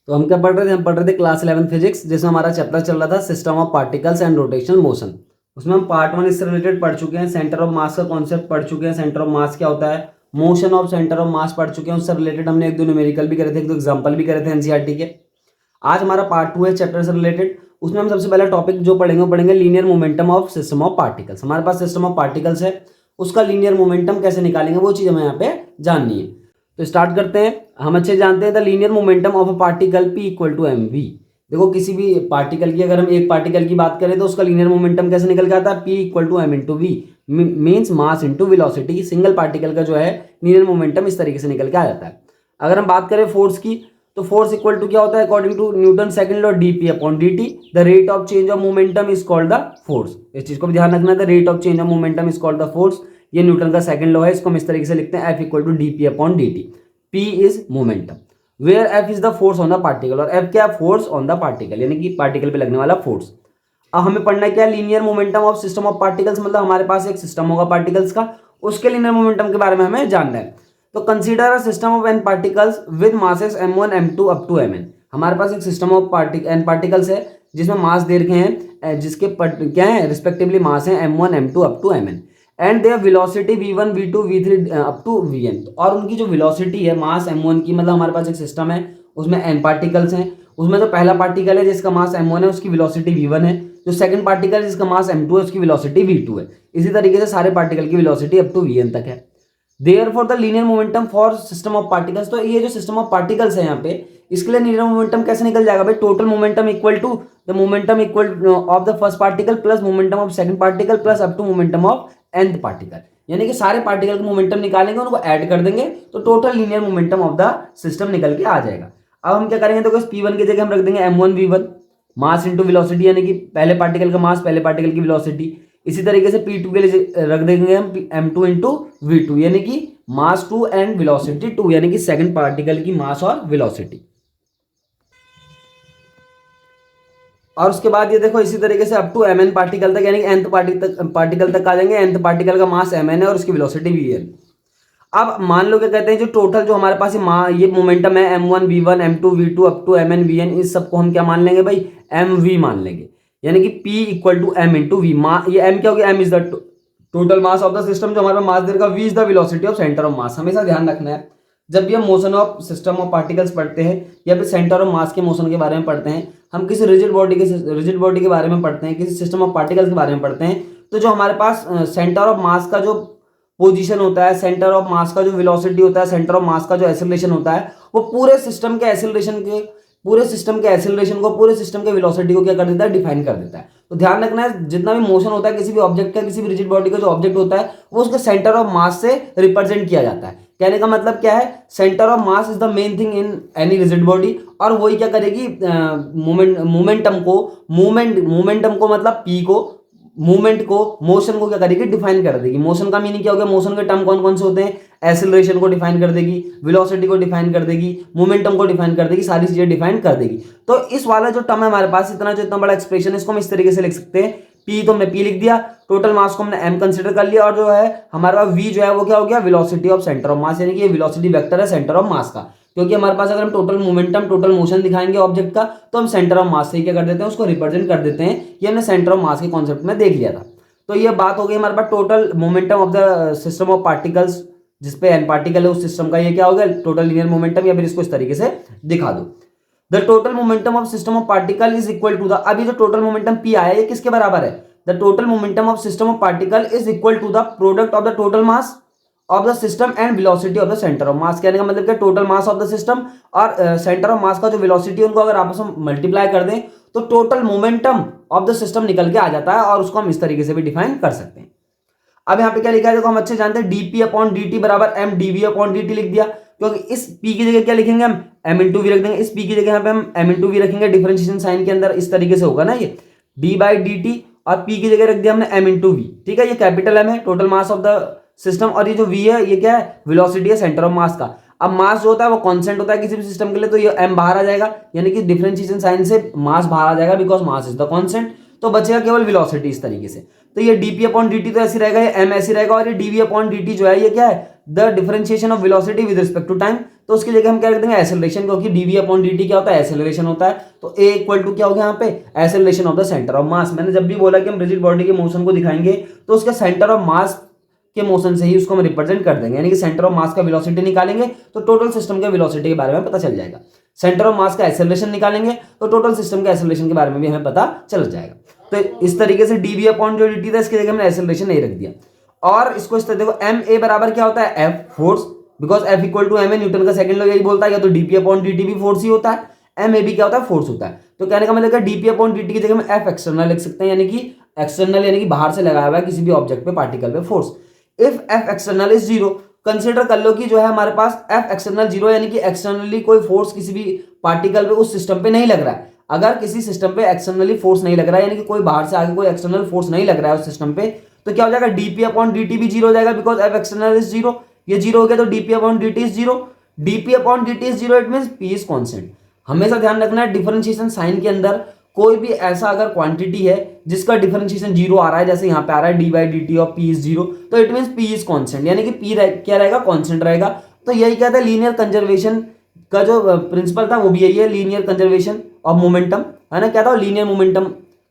तो हम क्या पढ़ रहे थे, हम पढ़ रहे थे क्लास 11 फिजिक्स, जिसमें हमारा चैप्टर चल रहा था system of particles and rotational motion. उसमें हम पार्ट 1 इससे रिलेटेड पढ़ चुके हैं, सेंटर ऑफ मास का कॉन्सेप्ट पढ़ चुके हैं, सेंटर ऑफ मास क्या होता है, मोशन ऑफ सेंटर ऑफ मास पढ़ चुके हैं। उससे रिलेटेड हमने एक दो न्यूमेरिकल भी करे थे, एक दो एग्जाम्पल भी करे थे एनसीईआरटी के। आज हमारा पार्ट 2 है चैप्टर से रिलेटेड। उसमें हम सबसे पहला टॉपिक जो पढ़ेंगे वो पढ़ेंगे linear momentum of system of particles. हमारे पास सिस्टम ऑफ पार्टिकल्स है, उसका लीनियर मोमेंटम कैसे निकालेंगे वो चीज हमें यहाँ पे जाननी है। तो स्टार्ट करते हैं। हम अच्छे जानते हैं the linear momentum of a particle P equal to M V. देखो किसी भी पार्टिकल की, अगर हम एक पार्टिकल की बात करें तो उसका लीनियर मोमेंटम कैसे निकल के आता है, P equal to M into V, means mass into velocity. Single particle का जो है लीनियर मोमेंटम इस तरीके से निकल के आ जाता है। अगर हम बात करें फोर्स की, तो फोर्स इक्वल टू क्या होता है, according to Newton second law, dp upon dt, the rate of change of momentum is called the force. इस चीज को भी ध्यान रखना है, the rate of change of momentum is called the force. ये न्यूटन का सेकंड लॉ है, इसको हम इस तरीके से लिखते हैं, F equal to dp upon dt। P is momentum, where F is the force on the particle, और F क्या है, फोर्स ऑन द पार्टिकल, यानी कि पार्टिकल पे लगने वाला फोर्स। अब हमें पढ़ना है क्या, linear momentum of system of particles, मतलब हमारे पास एक सिस्टम होगा पार्टिकल्स का, उसके लीनियर मोमेंटम के बारे में हमें जानना है। तो consider a system of n particles with masses m1 m2 up to mn। हमारे पास एक सिस्टम ऑफ एन पार्टिकल्स है जिसमें मास दे रखे हैं, जिसके क्या है रिस्पेक्टिवली मास है m1 m2 up to mn, and their velocity v1 v2 v3 up to vn। और उनकी जो वेलोसिटी है मास m1 की, मतलब हमारे पास एक सिस्टम है उसमें n पार्टिकल्स हैं, उसमें जो पहला पार्टिकल है जिसका मास m1 है उसकी वेलोसिटी v1 है, जो सेकंड पार्टिकल जिसका मास m2 है उसकी वेलोसिटी v2 है। इसी तरीके से सारे पार्टिकल की वेलोसिटी अप टू vn तक है। Therefore the linear momentum for system of particles, तो ये जो सिस्टम ऑफ पार्टिकल्स है यहाँ पे, इसके लिए लीनियर मोमेंटम कैसे निकल जाएगा भाई, total momentum equal to the momentum equal of the first particle plus momentum of second particle plus up to momentum of nth particle. यानी कि सारे पार्टिकल का मोमेंटम निकालेंगे, उनको ऐड कर देंगे तो total linear momentum of the system निकल के आ जाएगा। अब हम क्या करेंगे, तो P1 की जगह हम रख देंगे m1 v1, मास इंटू वेलोसिटी, यानी कि पहले पार्टिकल का मास पहले पार्टिकल की वेलोसिटी। इसी तरीके से P2 के लिए रख देंगे हम m2 इंटू v2, यानी कि मास 2 एंड वेलोसिटी 2, यानी कि सेकंड पार्टिकल की मास और वेलोसिटी। और उसके बाद ये देखो इसी तरीके से अप टू mn पार्टिकल तक, यानी कि nth पार्टिकल तक आ जाएंगे। nth पार्टिकल का मास mn है और उसकी वेलोसिटी vn। अब मान लो क्या कहते हैं, जो टोटल जो हमारे पास ये मोमेंटम है m1 v1 m2 v2 up to mn vn, इस सबको हम क्या मान लेंगे भाई, mv मान लेंगे, यानी कि P equal to m into v. ये m क्या हो गया, m is the total mass of the system, जो हमारे मास देगा, v is the velocity of centre of mass. हमेशा ध्यान रखना है जब भी हम motion of system of particles पढ़ते हैं या फिर सेंटर ऑफ मास के मोशन के बारे में पढ़ते हैं, हम किसी रिजिड बॉडी के बारे में पढ़ते हैं, किसी सिस्टम ऑफ पार्टिकल्स के बारे में पढ़ते हैं, तो जो हमारे पास सेंटर ऑफ मास का जो पोजीशन होता है, सेंटर ऑफ मास का जो वेलोसिटी होता है, सेंटर ऑफ मास का जो एक्सेलरेशन होता है, वो पूरे सिस्टम के एक्सेलरेशन को, पूरे सिस्टम के वेलोसिटी को क्या कर देता है, डिफाइन कर देता है। तो ध्यान रखना है, जितना भी मोशन होता है किसी भी ऑब्जेक्ट का, किसी भी रिजिड बॉडी का जो ऑब्जेक्ट होता है, वो उसके सेंटर ऑफ मास से रिप्रेजेंट किया जाता है। कहने का मतलब क्या है, centre of mass is the main thing in any rigid body, और वही क्या करेगी, मोमेंटम को मतलब P को, मूवमेंट को, मोशन को क्या करेगी, डिफाइन कर देगी। मोशन का मीनिंग क्या हो गया, मोशन के टर्म कौन कौन से होते हैं, एक्सेलरेशन को डिफाइन कर देगी, वेलोसिटी को डिफाइन कर देगी, मोमेंटम को डिफाइन कर देगी, सारी चीजें डिफाइन कर देगी। तो इस वाला जो टर्म है हमारे पास, इतना बड़ा एक्सप्रेशन है, इसको हम इस तरीके से लिख सकते हैं, P तो हमने P लिख दिया, टोटल मास को हमने m कंसिडर कर लिया, और जो है हमारे पास V जो है वो क्या हो गया, वेलोसिटी ऑफ सेंटर ऑफ मास, यानी कि ये वेलोसिटी वेक्टर है सेंटर ऑफ मास का। क्योंकि हमारे पास अगर हम टोटल मोमेंटम, टोटल मोशन दिखाएंगे ऑब्जेक्ट का, तो हम सेंटर ऑफ मास से क्या कर देते हैं, उसको रिप्रेजेंट कर देते हैं। ये हमने सेंटर ऑफ मास के कॉन्सेप्ट में देख लिया था। तो ये बात हो गई हमारे पास total momentum of the system of particles, जिसपे n पार्टिकल है उस सिस्टम का, ये क्या हो गया, टोटल लीनियर मोमेंटम, या फिर इसको इस तरीके से दिखा दो, the total momentum of system of particle is equal to the, अभी जो टोटल मोमेंटम P आया है ये किसके बराबर है, the total momentum of system of particle is equal to the product of the total mass of the system and velocity of the centre of mass. कहने का मतलब क्या, total mass of the system और centre of mass का जो velocity है, उनको अगर आपस में मल्टीप्लाई कर दें तो total momentum of the system निकल के आ जाता है, और उसको हम इस तरीके से भी डिफाइन कर सकते हैं। अब यहाँ पे क्या लिखा है, देखो हम अच्छे जानते हैं, dp अपॉन dt बराबर m dv अपॉन dt लिख दिया, क्योंकि इस p की जगह क्या लिखेंगे हम, m इंटू वी रख देंगे, इस p की जगह यहाँ पे हम m इंटू वी रखेंगे, डिफरेंशिएशन साइन के अंदर इस तरीके से होगा ना, ये d बाई dt, और p की जगह रख दिया हमने m इंटू वी। ठीक है, ये कैपिटल m है, total mass of the system, और ये जो v है ये क्या है, वेलोसिटी है सेंटर ऑफ मास का। अब मास जो होता है वो कांस्टेंट होता है किसी भी सिस्टम के लिए, तो ये m बाहर आ जाएगा, यानी कि डिफरेंशिएशन साइन से मास बाहर आ जाएगा, because mass is the constant, तो बचेगा केवल वेलोसिटी इस तरीके से। तो ये dp अपॉन dt तो ऐसी रहेगा, ये m ऐसी रहेगा, और ये dv अपॉन dt जो है ये क्या है, the differentiation of velocity with respect to time, तो उसकी जगह हम क्या रख देंगे एक्सेलरेशन, क्योंकि डीवी अपॉन डी टी क्या होता है एक्सेलरेशन होता है। तो ए इक्वल टू क्या हो गया यहाँ पे acceleration of the centre of मास। मैंने जब भी बोला कि हम रिजिड बॉडी के मोशन को दिखाएंगे तो उसका सेंटर ऑफ मास के मोशन से ही उसको हम रिप्रेजेंट कर देंगे, यानी कि सेंटर ऑफ मास का वेलोसिटी निकालेंगे तो टोटल सिस्टम के वेलोसिटी के बारे में पता चल जाएगा। सेंटर ऑफ मास का एक्सेलरेशन निकालेंगे तो टोटल सिस्टम के एक्सेलरेशन के बारे में भी हमें पता चल जाएगा। तो इस तरीके से डीवी अपॉन जो dt था इसकी जगह हमने एक्सेलरेशन नहीं रख दिया। और इसको इस तरह देखो एम ए बराबर क्या होता है F force, because F equal to M A, Newton का सेकंड लॉ यही बोलता है, या तो डीपी अपॉन dt भी फोर्स ही होता है, एम ए भी क्या होता है फोर्स होता है। तो कहने का मतलब डीपी अपॉन dt की जगह हम एफ एक्सटर्नल लिख सकते हैं, यानी कि एक्सटर्नल यानी कि बाहर से लगाया हुआ है किसी भी ऑब्जेक्ट पे पार्टिकल पे force. If F external is zero, consider कर लो कि जो है हमारे पास एफ एक्सटर्नल जीरो, यानी कि एक्सटर्नली कोई फोर्स किसी भी पार्टिकल पे उस सिस्टम पे नहीं लग रहा है। अगर किसी सिस्टम पे एक्सटर्नली फोर्स नहीं लग रहा है, यानी कि कोई बाहर से आगे कोई एक्सटर्नल फोर्स नहीं लग रहा है उस सिस्टम पे, तो क्या हो जाएगा डीपी अपॉन dt भी जीरो हो जाएगा, because F external is zero, ये जीरो हो गया तो DP upon dt is zero. DP upon dt is zero, it means P is constant. हमेशा ध्यान रखना है डिफरेंशिएशन साइन के अंदर कोई भी ऐसा अगर क्वांटिटी है जिसका डिफरेंशिएशन जीरो आ रहा है, जैसे यहाँ पे आ रहा है D by D T of P is zero, तो it means P is constant, यानी कि पी क्या रहेगा कांस्टेंट रहेगा। तो यही कहता है लीनियर कंजर्वेशन का जो प्रिंसिपल था वो भी यही है, लीनियर कंजर्वेशन ऑफ मोमेंटम, है ना। क्या था लीनियर मोमेंटम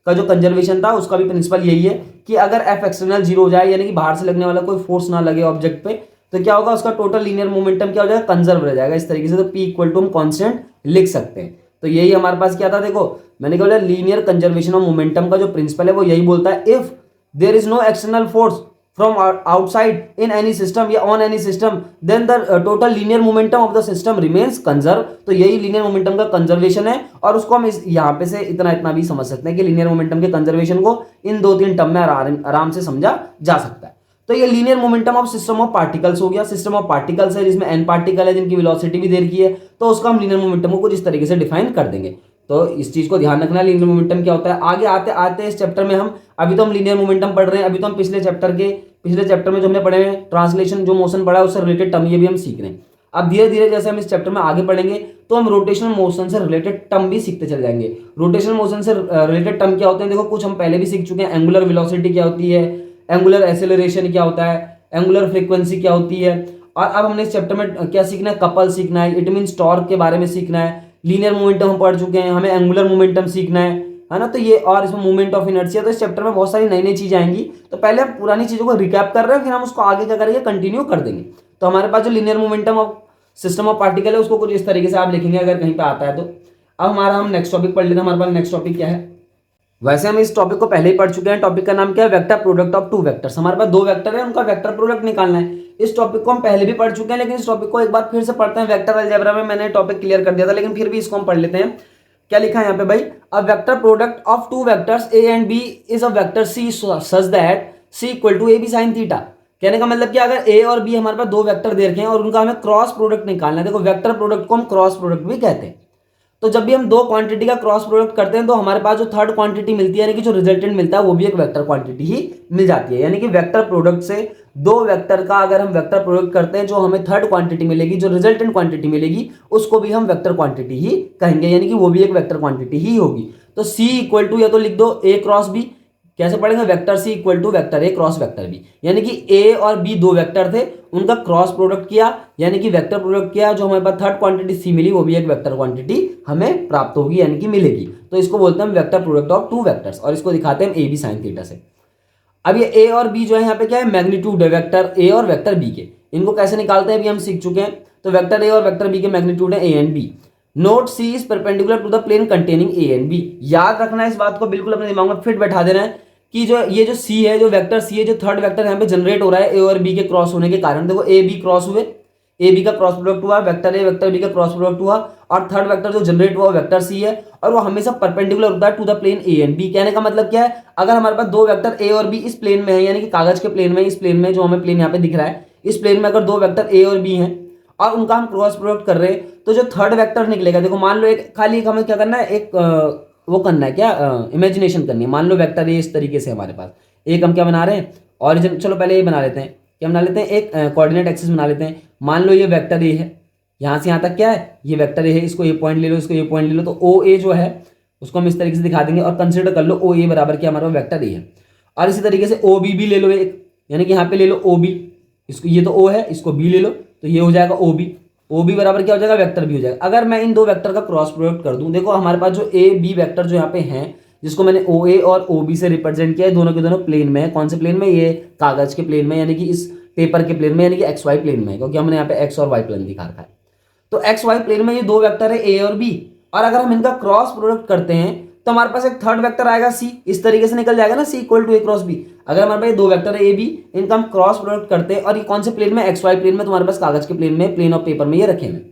का जो कंजर्वेशन था उसका भी प्रिंसिपल यही है कि अगर एफ एक्सटर्नल जीरो हो जाए, यानी कि बाहर से लगने वाला कोई फोर्स ना लगे ऑब्जेक्ट पे, तो क्या होगा उसका टोटल लीनियर मोमेंटम क्या हो जाएगा कंजर्व रह जाएगा इस तरीके से। तो पी इक्वल टू हम कांस्टेंट लिख सकते हैं। तो यही हमारे पास क्या था, देखो मैंने बोला लीनियर कंजर्वेशन ऑफ मोमेंटम का जो प्रिंसिपल है वो यही बोलता है, if there is no external force from outside in any system या on any system, then the total linear momentum of the system remains conserve. तो यही लीनियर मोमेंटम का कंजर्वेशन है, और उसको हम यहाँ पे से इतना भी समझ सकते हैं कि लीनियर मोमेंटम के कंजर्वेशन को इन 2-3 टर्म में आराम से समझा जा सकता है। तो ये linear momentum of system of particles हो गया। सिस्टम ऑफ पार्टिकल्स है जिसमें n पार्टिकल है जिनकी वेलोसिटी भी दे रखी है, तो उसका हम लीनियर मोमेंटम को कुछ इस तरीके से डिफाइन कर देंगे। तो इस चीज को ध्यान रखना लीनियर मोमेंटम क्या होता है। आगे आते आते इस चैप्टर में हम अभी तो हम लीनियर मोमेंटम पढ़ रहे हैं, अभी तो हम पिछले चैप्टर में जो हमने पढ़े हैं ट्रांसलेशन जो मोशन पढ़ा है उससे रिलेटेड टर्म ये भी हम सीख रहे हैं। अब धीरे धीरे जैसे हम इस चैप्टर में आगे पढ़ेंगे तो हम रोटेशनल मोशन से रिलेटेड टर्म भी सीखते चल जाएंगे। रोटेशनल मोशन से रिलेटेड टर्म क्या होते हैं, देखो कुछ हम पहले भी सीख चुके हैं। एंगुलर वेलोसिटी क्या होती है, एंगुलर एक्सेलरेशन क्या होता है, एंगुलर फ्रीक्वेंसी क्या होती है, और अब हमने इस चैप्टर में क्या सीखना है, कपल सीखना है, इट मींस टॉर्क के बारे में सीखना है। लीनियर मोमेंटम हम पढ़ चुके हैं, हमें एंगुलर मोमेंटम सीखना है ना। तो ये और इसमें मूवमेंट ऑफ इनर्शिया, तो इस चैप्टर में बहुत सारी नई नई चीजें आएंगी। तो पहले हम पुरानी चीजों को रिकैप कर रहे हैं, फिर हम उसको आगे क्या करेंगे कंटिन्यू कर देंगे। तो हमारे पास जो linear momentum of system of particle है उसको कुछ इस तरीके से आप लिखेंगे अगर कहीं पे आता है तो। अब हम नेक्स्ट टॉपिक पढ़ लेते हैं। हमारे पास नेक्स्ट टॉपिक क्या है, वैसे हम इस टॉपिक को पहले ही पढ़ चुके हैं। टॉपिक का नाम क्या है, vector product of two vectors. हमारे पास दो वेक्टर है, उनका वेक्टर प्रोडक्ट निकालना है। इस टॉपिक को हम पहले भी पढ़ चुके हैं, लेकिन इस टॉपिक को एक बार फिर से पढ़ते हैं। वेक्टर अलजेब्रा में मैंने टॉपिक क्लियर कर दिया था, लेकिन फिर भी इसको हम पढ़ लेते हैं। क्या लिखा है यहाँ पे भाई, a vector product of two vectors A and B is a vector C such that C equal to A B sine theta. कहने का मतलब कि अगर ए और बी हमारे पास दो वेक्टर दे रखे हैं और उनका हमें क्रॉस प्रोडक्ट निकालना है। देखो वेक्टर प्रोडक्ट को हम क्रॉस प्रोडक्ट भी कहते हैं। तो जब भी हम दो क्वांटिटी का क्रॉस प्रोडक्ट करते हैं तो हमारे पास जो थर्ड क्वांटिटी मिलती है, यानी कि जो रिजल्टेंट मिलता है, वो भी एक वेक्टर क्वांटिटी ही मिल जाती है। यानी कि वेक्टर प्रोडक्ट से दो वेक्टर का अगर हम वेक्टर प्रोडक्ट करते हैं, जो हमें थर्ड क्वांटिटी मिलेगी, जो रिजल्टेंट क्वांटिटी मिलेगी, उसको भी हम वेक्टर क्वांटिटी ही कहेंगे, यानी कि वो भी एक वेक्टर क्वांटिटी ही होगी। तो सी इक्वल टू या तो लिख दो ए क्रॉस बी, कैसे पढ़ेंगे, vector C equal to vector A cross vector B, यानी कि ए और बी दो वेक्टर थे, उनका क्रॉस प्रोडक्ट किया, यानी कि वेक्टर प्रोडक्ट किया, जो हमारे पास थर्ड क्वांटिटी सी मिली वो भी एक वेक्टर क्वांटिटी हमें प्राप्त होगी, यानी कि मिलेगी। तो इसको बोलते हैं vector product of two vectors, और इसको दिखाते हैं ए बी साइन थीटा से। अब ये ए और बी जो है यहाँ पे क्या है, मैग्नीट्यूड है वेक्टर ए और वेक्टर बी के। इनको कैसे निकालते हैं अभी हम सीख चुके हैं। तो वेक्टर ए और वेक्टर बी के मैग्नीट्यूड है A and B. Note C is perpendicular to the plane containing A and B. याद रखना है इस बात को, बिल्कुल अपने दिमाग में फिट बैठा देना है कि जो ये जो सी है, जो वेक्टर सी है, जो थर्ड वेक्टर यहाँ पे जनरेट हो रहा है ए और बी के क्रॉस होने के कारण। देखो ए बी क्रॉस हुए, ए बी का क्रॉस प्रोडक्ट हुआ, वेक्टर ए वेक्टर बी का क्रॉस प्रोडक्ट हुआ, और थर्ड वेक्टर जो जनरेट हुआ वेक्टर सी है, और वो हमेशा परपेंडिकुलर होता है to the plane A and B. कहने का मतलब क्या है, अगर हमारे पास दो वेक्टर ए और बी इस प्लेन में है, यानी कि कागज के प्लेन में, इस प्लेन में जो हमें प्लेन यहाँ पे दिख रहा है, इस प्लेन में अगर दो वेक्टर ए और बी हैं और उनका हम क्रॉस प्रोडक्ट कर रहे हैं, तो जो थर्ड वेक्टर निकलेगा, देखो मान लो एक खाली हमें क्या करना है, एक वो करना है, क्या इमेजिनेशन करनी है। मान लो वेक्टर ए इस तरीके से हमारे पास एक हम क्या बना रहे हैं, ऑरिजिन, चलो पहले ये बना लेते हैं, क्या बना लेते हैं, एक कोऑर्डिनेट एक्सिस बना लेते हैं। मान लो ये वेक्टर ए है, यहाँ से यहाँ तक क्या है, ये वेक्टर ए है, इसको ये पॉइंट ले लो, इसको ये पॉइंट ले लो, तो ओ ए जो है उसको हम इस तरीके से दिखा देंगे, और कंसिडर कर लो ओ ए बराबर क्या हमारा वेक्टर ए है। और इसी तरीके से ओ बी भी ले लो एक, यानी कि यहाँ पे ले लो ओ बी, इसको ये तो ओ है, इसको बी ले लो, तो ये हो जाएगा ओ बी। ओ बी बराबर क्या हो जाएगा, वेक्टर बी हो जाएगा। अगर मैं इन दो वेक्टर का क्रॉस प्रोडक्ट कर दूं, देखो हमारे पास जो ए बी वेक्टर जो यहाँ पे हैं, जिसको मैंने ओ ए और ओ बी से रिप्रेजेंट किया है, दोनों के दोनों प्लेन में है। कौन से प्लेन में, ये कागज के प्लेन में, यानी कि इस पेपर के प्लेन में, यानी कि एक्स वाई प्लेन में है, क्योंकि हमने यहाँ पे एक्स और वाई प्लेन दिखा रखा है। तो एक्स वाई प्लेन में ये दो वेक्टर है ए और बी, और अगर हम इनका क्रॉस प्रोडक्ट करते हैं तो हमारे पास एक थर्ड वेक्टर आएगा सी, इस तरीके से निकल जाएगा ना, C equal to A cross B. अगर हमारे पास ये दो वेक्टर है ए बी, इनका हम क्रॉस प्रोडक्ट करते हैं, और ये कौन से प्लेन में, एक्स वाई प्लेन में, तुम्हारे पास कागज के प्लेन में, प्लेन ऑफ पेपर में ये रखे हैं।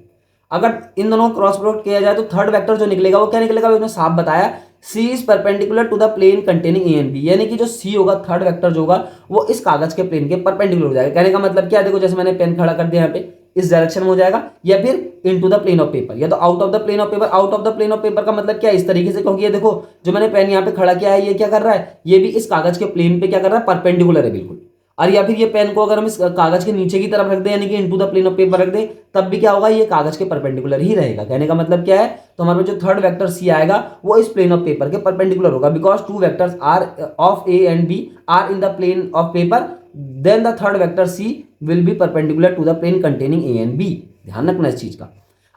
अगर इन दोनों को क्रॉस प्रोडक्ट किया जाए तो थर्ड वेक्टर जो निकलेगा वो क्या निकलेगा, उसने साफ बताया, C is perpendicular to the plane containing A and B, यानी कि जो सी होगा, थर्ड वेक्टर जो होगा, वो इस कागज के प्लेन के परपेंडिकुलर हो जाएगा। कहने का मतलब क्या है, देखो जैसे मैंने पेन खड़ा कर दिया यहाँ पे, इस डायरेक्शन में हो जाएगा, या फिर into the plane of paper, या तो out of the plane of paper. Out of the plane of paper का मतलब क्या है, इस तरीके से, क्योंकि ये देखो जो मैंने पेन यहाँ पे खड़ा किया है, ये क्या कर रहा है, ये भी इस कागज के प्लेन पे क्या कर रहा है, परपेंडिकुलर है बिल्कुल। और या फिर ये पेन को अगर हम इस कागज के नीचे की तरफ रख दें, यानी कि into the plane of paper रख दें, तब भी क्या होगा, ये कागज के परपेंडिकुलर ही रहेगा। कहने का मतलब क्या है, तो हमारे पास जो थर्ड वेक्टर सी आएगा वो इस प्लेन ऑफ पेपर के परपेंडिकुलर होगा, because two vectors are of A and B are in the plane of paper, then the third vector C will be perpendicular to the plane containing A and B. ध्यान रखना इस चीज का।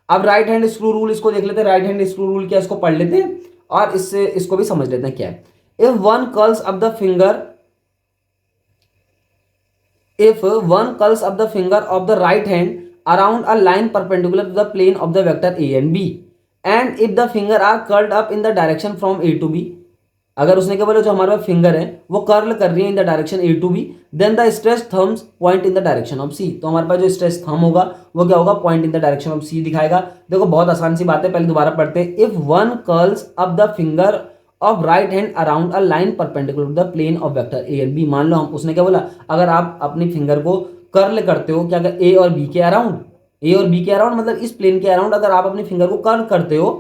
अब right hand screw rule इसको देख लेते हैं। राइट हैंड स्क्रू रूल क्या, इसको पढ़ लेते हैं और इससे इसको भी समझ लेते हैं क्या है। If one curls up the finger, if one curls up the finger of the right hand around a line perpendicular to the plane of the vector a and b, and if the finger are curled up in the direction from a to b, अगर उसने क्या बोला, जो हमारे पास finger है वो curl कर रही है in the direction A to B, then the stretch thumbs point in the direction of C, तो हमारे पास जो स्ट्रेच थंब होगा वो क्या होगा, point in the direction of C दिखाएगा। देखो बहुत आसान सी बात है, पहले दोबारा पढ़ते हैं। If one curls up the finger of right hand around a line perpendicular to the plane of vector A and B, मान लो हम, उसने क्या बोला, अगर आप अपनी फिंगर को कर्ल करते हो, क्या ए और बी के अराउंड, ए और बी के अराउंड मतलब इस प्लेन के अराउंड अगर आप अपनी फिंगर को कर्ल करते हो,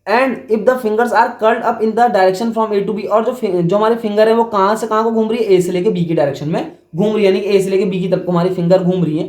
and if the fingers are curled up in the direction from A to B, और जो हमारी फिंगर है वो कहां से कहां को घूम रही है, ए से लेके बी की डायरेक्शन में घूम रही है, यानी ए से लेके बी की तरफ को हमारी फिंगर घूम रही है,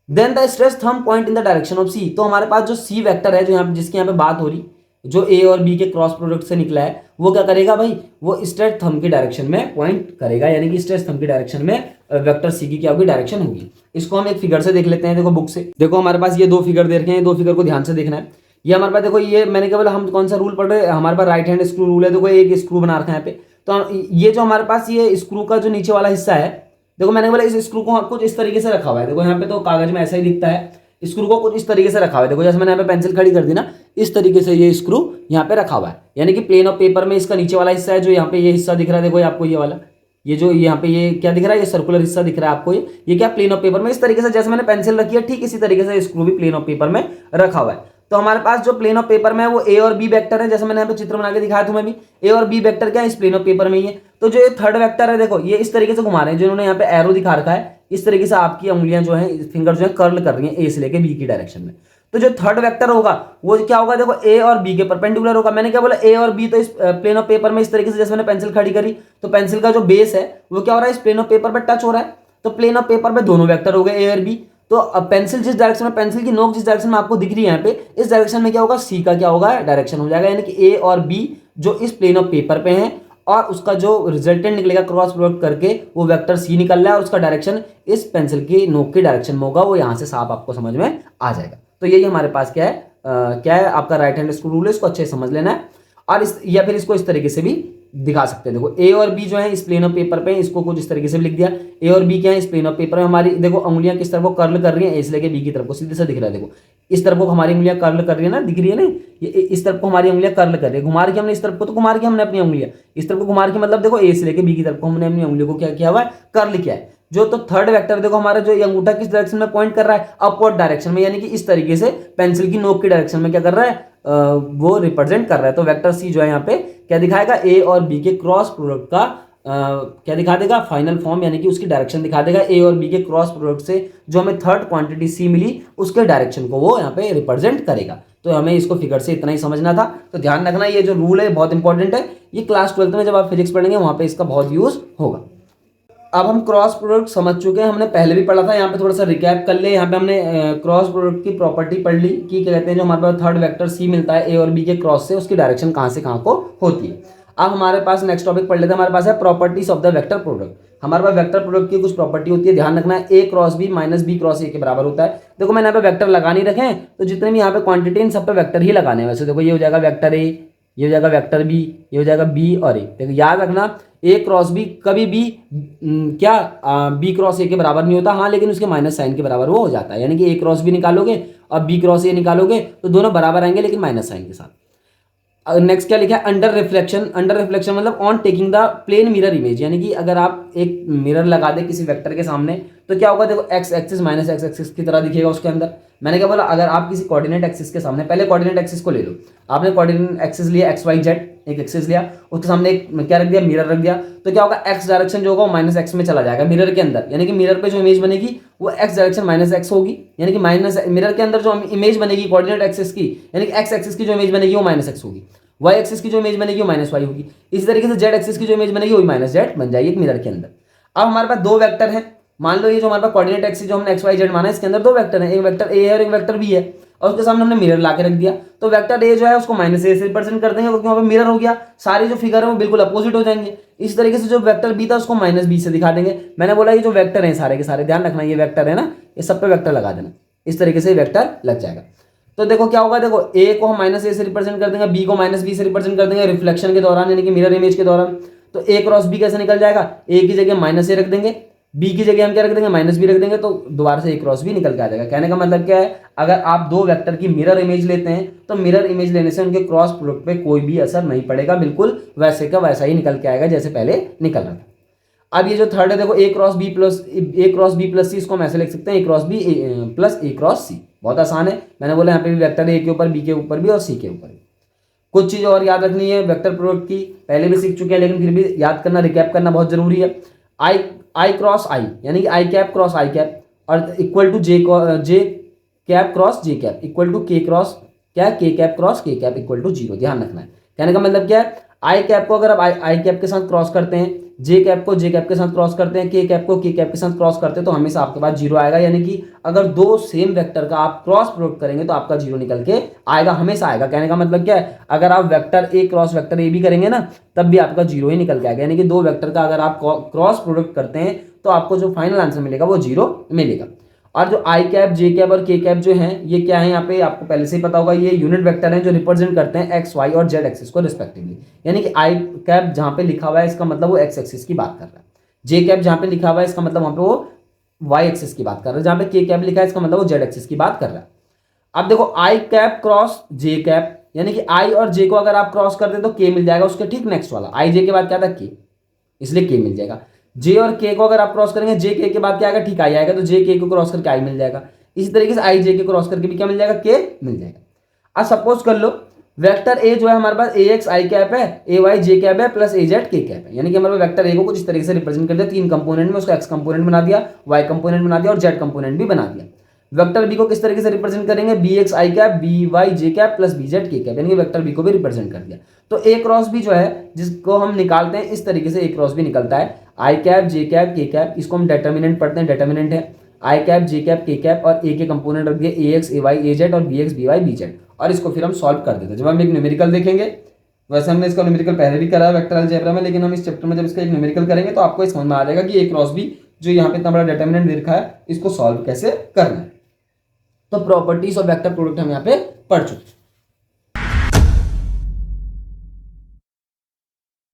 then the stretch thumb point in the direction of C, तो हमारे पास जो सी वेक्टर है, जो यहाँ जिसकी यहाँ पे बात हो रही, जो ए और बी के क्रॉस प्रोडक्ट से निकला है, वो क्या करेगा भाई, वो स्ट्रेच थंब की डायरेक्शन में पॉइंट करेगा, यानी कि स्ट्रेच थंब की डायरेक्शन में वेक्टर सी की क्या होगी, डायरेक्शन होगी। इसको हम एक फिगर से देख लेते हैं। देखो बुक से, देखो हमारे पास ये दो फिगर दे रखे हैं, दो फिगर को ध्यान से देखना है। ये हमारे पास देखो, ये मैंने क्या बोला, हम कौन सा रूल पढ़ रहे हैं, हमारे पास राइट हैंड स्क्रू रूल है। देखो एक स्क्रू बना रखा है यहाँ पे, तो ये जो हमारे पास ये स्क्रू का जो नीचे वाला हिस्सा है, देखो मैंने बोला इस स्क्रू को कुछ इस तरीके से रखा हुआ है। देखो यहाँ पे तो कागज में ऐसा ही दिखता है, स्क्रू को कुछ इस तरीके से रखा हुआ है। देखो जैसे मैंने यहाँ पे पेंसिल खड़ी कर दी ना, इस तरीके से ये स्क्रू यहाँ पे रखा हुआ है, यानी कि प्लेन ऑफ पेपर में इसका नीचे वाला हिस्सा है, जो यहाँ पे ये हिस्सा दिख रहा है, देखो आपको ये वाला, ये जो यहाँ पे ये क्या दिख रहा है, ये सर्कुलर हिस्सा दिख रहा है आपको, ये क्या प्लेन ऑफ पेपर में इस तरीके से, जैसे मैंने पेंसिल रखी है ठीक इसी तरीके से स्क्रू भी प्लेन ऑफ पेपर में रखा हुआ है। तो हमारे पास जो प्लेन ऑफ पेपर में है वो ए और बी वेक्टर है, जैसे मैंने यहाँ पे चित्र बना के दिखाया तुम्हें भी, ए और बी वेक्टर क्या है, इस प्लेन ऑफ पेपर में ही है। तो जो ये थर्ड वेक्टर है, देखो ये इस तरीके से घुमा रहे हैं, जिन्होंने यहाँ पे एरो दिखा रखा है, इस तरीके से आपकी उंगलियां जो है, फिंगर जो है कर्ल कर रही हैं ए से लेके बी की डायरेक्शन में। तो जो थर्ड वेक्टर होगा वो क्या होगा, देखो ए और बी के परपेंडिकुलर होगा। मैंने क्या बोला, ए और बी तो इस प्लेन ऑफ पेपर में इस तरीके से, जैसे मैंने पेंसिल खड़ी करी, तो पेंसिल का जो बेस है वो क्या हो रहा है, इस प्लेन ऑफ पेपर पर टच हो रहा है। तो प्लेन ऑफ पेपर पे दोनों वेक्टर हो गए ए और बी। तो अब पेंसिल जिस डायरेक्शन में, पेंसिल की नोक जिस डायरेक्शन में आपको दिख रही है यहाँ पे, इस डायरेक्शन में क्या होगा, सी का क्या होगा, डायरेक्शन हो जाएगा, यानी कि ए और बी जो इस प्लेन ऑफ पेपर पे हैं, और उसका जो रिजल्टेंट निकलेगा क्रॉस प्रोडक्ट करके, वो वेक्टर सी निकल रहा है, और उसका डायरेक्शन इस पेंसिल की नोक की डायरेक्शन में होगा। वो यहाँ से साफ आपको समझ में आ जाएगा। तो यही हमारे पास क्या है, क्या है आपका राइट हैंड स्क्रू रूल है, इसको अच्छे से समझ लेना है। और इस या फिर इसको इस तरीके से भी दिखा सकते हैं। देखो ए और बी जो है इस प्लेन ऑफ पेपर पे, इसको कुछ इस तरीके से भी लिख दिया, ए और बी क्या है, इस प्लेन ऑफ पेपर में हमारी देखो उंगलियां किस तरफ को कर्ल कर रही हैं, ए से लेके बी की तरफ को सीधे से दिख रहा है। देखो इस तरफ को हमारी उंगलियां कर्ल कर रही है ना, दिख रही है ना, ये इस तरफ को हमारी उंगलियां कर्ल कर रही है, घुमा के हमने इस तरफ को, तो घुमा के हमने अपनी उंगलियां इस तरफ को घुमा के, मतलब देखो ए से लेके बी की तरफ को हमने अपनी उंगलियों को क्या किया हुआ है, कर्ल किया है। जो तो थर्ड वेक्टर देखो हमारा जो ये अंगूठा किस डायरेक्शन में पॉइंट कर रहा है, अपवर्ड डायरेक्शन में, यानी कि इस तरीके से पेंसिल की नोक की डायरेक्शन में क्या कर रहा है, वो रिप्रेजेंट कर रहा है। तो वेक्टर सी जो है यहाँ पे क्या दिखाएगा, ए और बी के क्रॉस प्रोडक्ट का क्या दिखा देगा, फाइनल फॉर्म, यानी कि उसकी डायरेक्शन दिखा देगा। ए और बी के क्रॉस प्रोडक्ट से जो हमें थर्ड क्वांटिटी सी मिली, उसके डायरेक्शन को वो यहाँ पे रिप्रेजेंट करेगा। तो हमें इसको फिगर से इतना ही समझना था। तो ध्यान रखना, ये जो रूल है बहुत इंपॉर्टेंट है, ये क्लास 12th में जब आप फिजिक्स पढ़ेंगे वहां पे इसका बहुत यूज होगा। अब हम क्रॉस प्रोडक्ट समझ चुके हैं, हमने पहले भी पढ़ा था, यहाँ पे थोड़ा सा रिकैप कर ले। यहाँ पे हमने क्रॉस प्रोडक्ट की प्रॉपर्टी पढ़ ली कि क्या कहते हैं, जो हमारे पास थर्ड वेक्टर सी मिलता है ए और बी के क्रॉस से, उसकी डायरेक्शन कहाँ से कहाँ को होती है। अब हमारे पास नेक्स्ट टॉपिक पढ़ लेते हैं, हमारे पास है properties of the vector product. हमारे पास वेक्टर प्रोडक्ट की कुछ प्रॉपर्टी होती है, ध्यान रखना है। A cross B minus B cross A के बराबर होता है। देखो मैंने यहाँ पे वेक्टर लगा नहीं रखे हैं, तो जितने भी यहाँ पे क्वांटिटी इन सब पे वेक्टर ही लगाने हैं। वैसे देखो ये हो जाएगा वेक्टर ए, ये हो जाएगा वेक्टर बी, ये हो जाएगा बी और ए। देखो याद रखना ए क्रॉस बी कभी भी क्या बी क्रॉस ए के बराबर नहीं होता, हाँ लेकिन उसके माइनस साइन के बराबर वो हो जाता है। यानी कि ए क्रॉस बी निकालोगे और बी क्रॉस ए निकालोगे तो दोनों बराबर आएंगे लेकिन माइनस साइन के साथ। नेक्स्ट क्या लिखा है, अंडर रिफ्लेक्शन। अंडर रिफ्लेक्शन मतलब on taking the plane mirror image, यानी कि अगर आप एक मिरर लगा दे किसी वेक्टर के सामने तो क्या होगा, देखो x axis minus x axis की तरह दिखेगा उसके अंदर। मैंने क्या बोला, अगर आप किसी कोऑर्डिनेट एक्सिस के सामने, पहले कोऑर्डिनेट एक्सिस को ले लो, आपने कोऑर्डिनेट एक्सिस लिया एक्स वाई जेड, एक एक्सिस लिया, उसके सामने एक क्या रख दिया, मिरर रख दिया, तो क्या होगा, एक्स डायरेक्शन जो होगा वो माइनस एक्स में चला जाएगा मिरर के अंदर। यानी कि मिरर पे जो इमेज बनेगी वो एक्स डायरेक्शन माइनस एक्स होगी, यानी कि माइनस मिरर के अंदर जो इमेज बनेगी कोऑर्डिनेट एक्सिस की, यानी कि एक्स एक्सिस की जो इमेज बनेगी वो माइनस एक्स होगी, वाई एक्सिस की जो इमेज बनेगी वो माइनस वाई होगी। इसी तरीके से जेड एक्सिस की जो इमेज बनेगी वो माइनस जेड बन जाएगी मिरर के अंदर। अब हमारे पास दो वेक्टर हैं, मान लो ये जो हमारे पास कोऑर्डिनेट एक्सिस जो हमने एक्स वाई जेड माना है, इसके अंदर दो वेक्टर हैं, एक वेक्टर ए है और एक वेक्टर बी है, और उसके सामने हमने मिरर ला के रख दिया। तो वेक्टर ए जो है उसको माइनस ए से रिप्रेजेंट कर देंगे क्योंकि वहाँ पे मिरर हो गया, सारी जो फिगर है वो बिल्कुल अपोजिट हो जाएंगे। इस तरीके से जो वेक्टर बी था उसको माइनस बी से दिखा देंगे। मैंने बोला ये जो वेक्टर है सारे के सारे, ध्यान रखना ये वेक्टर है ना, ये सब पे वेक्टर लगा देना, इस तरीके से वेक्टर लग जाएगा। तो देखो क्या होगा, देखो ए को हम माइनस ए से रिप्रेजेंट कर देंगे, बी को माइनस बी से रिप्रेजेंट कर देंगे रिफ्लेक्शन के दौरान, यानी कि मिरर इमेज के दौरान। तो ए क्रॉस बी कैसे निकल जाएगा, ए की जगह माइनस ए रख देंगे, बी की जगह हम क्या रख देंगे, माइनस बी रख देंगे, तो दोबारा से ए क्रॉस बी निकल के आ जाएगा। कहने का मतलब क्या है, अगर आप दो वेक्टर की मिरर इमेज लेते हैं तो मिरर इमेज लेने से उनके क्रॉस प्रोडक्ट पे कोई भी असर नहीं पड़ेगा, बिल्कुल वैसे का वैसा ही निकल के आएगा जैसे पहले निकल रहा था। अब ये जो थर्ड है, देखो ए क्रॉस बी प्लस सी, इसको हम ऐसे लिख सकते हैं ए क्रॉस बी प्लस ए क्रॉस सी। बहुत आसान है, मैंने बोला यहाँ पे भी वेक्टर है, ए के ऊपर बी के ऊपर भी और सी के ऊपर भी। कुछ चीज़ और याद रखनी है वेक्टर प्रोडक्ट की, पहले भी सीख चुके हैं लेकिन फिर भी याद करना, रिकैप करना बहुत जरूरी है। आई क्रॉस आई, यानी कि I cap cross I cap, और equal to J cap cross J cap equal to K cross क्या है, K cap cross K cap equal to 0। ध्यान रखना है, कहने का मतलब क्या है, आई कैप को अगर आप आई कैप के साथ क्रॉस करते हैं, जे कैप को जे कैप के साथ क्रॉस करते हैं, के कैप को के कैप के साथ क्रॉस करते हैं, तो हमेशा आपके पास 0 आएगा। यानी कि अगर दो सेम वेक्टर का आप क्रॉस प्रोडक्ट करेंगे तो आपका 0 निकल के आएगा, हमेशा आएगा। कहने का मतलब क्या है, अगर आप vector A cross vector A भी करेंगे ना तब भी आपका 0 ही निकल के आएगा। यानी कि दो वेक्टर का अगर आप क्रॉस प्रोडक्ट करते हैं तो आपको जो फाइनल आंसर मिलेगा वो 0 मिलेगा। और जो आई कैप जे कैप और के कैप जो हैं ये क्या है, यहाँ पे आपको पहले से ही पता होगा, ये यूनिट वेक्टर हैं जो रिप्रेजेंट करते हैं एक्स वाई और जेड एक्सिस को रिस्पेक्टिवली। यानी कि आई कैप जहाँ पे लिखा हुआ है इसका मतलब वो एक्स एक्सिस की बात कर रहा है, जे कैप जहाँ पे लिखा हुआ है इसका मतलब वहाँ पे वो वाई एक्सिस की बात कर रहा है, जहाँ पे के कैप लिखा है इसका मतलब वो जेड एक्सिस की बात कर रहा है। अब देखो आई कैप क्रॉस जे कैप, यानी कि आई और जे को अगर आप क्रॉस कर दे तो के मिल जाएगा उसके ठीक नेक्स्ट वाला, आई जे के बाद क्या था के, इसलिए के मिल जाएगा। जे और के को अगर आप क्रॉस करेंगे, जे के बाद क्या आएगा, ठीक आई आएगा, तो जे के को क्रॉस करके आई मिल जाएगा। इसी तरीके से आई जे के क्रॉस करके भी क्या मिल जाएगा, के मिल जाएगा। अब सपोज कर लो वेक्टर ए जो है हमारे पास ए एक्स आई कैप है, ए वाई जे कैप है, प्लस ए जेड के कैप है। यानी कि हमारे वेक्टर ए को कुछ इस तरीके से रिप्रेजेंट कर दिया, तीन कंपोनेंट में, उसका एक्स कंपोनेंट बना दिया, वाई कंपोनेंट बना दिया और जेड कंपोनेंट भी बना दिया। वेक्टर बी को किस तरीके से रिप्रेजेंट करेंगे, बी एक्स आई कैप, बी वाई जे कैप प्लस बी जेड के कैप, यानी कि वेक्टर बी को भी रिप्रेजेंट कर दिया। तो ए क्रॉस बी जो है जिसको हम निकालते हैं इस तरीके से ए क्रॉस बी निकलता है, I cap J cap K cap, इसको हम डेटर्मिनेंट पढ़ते हैं, डेटर्मिनेंट है I cap J cap K cap और ए के कंपोनेंट रख दिए A X A Y A Z और B X B Y B Z, और इसको फिर हम सॉल्व कर देते हैं। जब हम एक न्यूमेरिकल देखेंगे, वैसे हमने इसका न्यूमेरिकल पहले भी करा है वेक्टर अलजेब्रा में, लेकिन हम इस चैप्टर में जब इसका एक न्यूमेरिकल करेंगे तो आपको समझ में आ जाएगा कि ए क्रॉस बी जो यहाँ पे इतना बड़ा डेटर्मिनेंट दे रखा है इसको सॉल्व कैसे करना है। तो प्रॉपर्टीज ऑफ वेक्टर प्रोडक्ट हम यहाँ पे पढ़ चुके हैं।